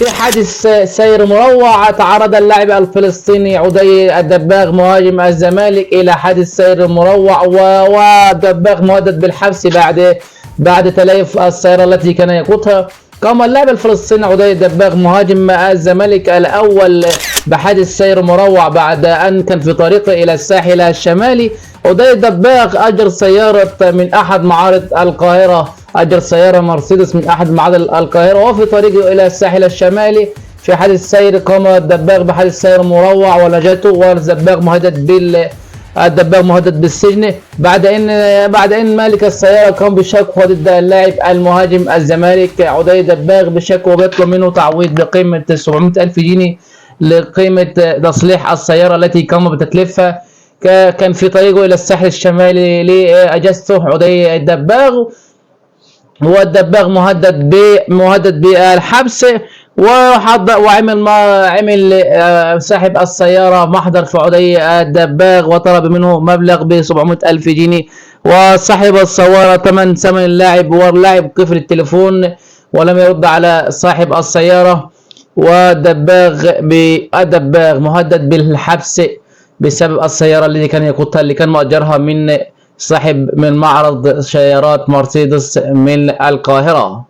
في حادث سير مروع، تعرض اللاعب الفلسطيني عدي الدباغ مهاجم الزمالك إلى حادث سير مروع، والدباغ مهدد بالحبس بعد تليف السيارة التي كان يقودها. قام اللاعب الفلسطيني عدي الدباغ مهاجم الزمالك الأول بحادث سير مروع بعد أن كان في طريقه إلى الساحل الشمالي. عدي الدباغ أجر سيارة من أحد معارض القاهرة، أجر سيارة مرسيدس من أحد معارض القاهرة، وفي طريقه إلى الساحل الشمالي في حادث سير قام الدباغ بحادث سير مروع ونجاته، الدباغ مهدد بالسجن بعد ان مالك السياره قام بشكوى ضد اللاعب المهاجم الزمالك عدي الدباغ بشكوى بيطلب منه تعويض بقيمه 700,000 جنيه لقيمه تصليح السياره التي قام بتتليفها. كان في طريقه الى الساحل الشمالي لاجازته عدي الدباغ، والدباغ مهدد بالحبس، وعمل صاحب السيارة محضر في عدي الدباغ وطلب منه مبلغ ب 700,000 جنيه، وصاحب السيارة ثمن اللاعب، واللاعب قفل التليفون ولم يرد على صاحب السيارة. والدباغ مهدد بالحبس بسبب السيارة التي كان يقودها، اللي كان مأجرها من معرض سيارات مرسيدس من القاهرة.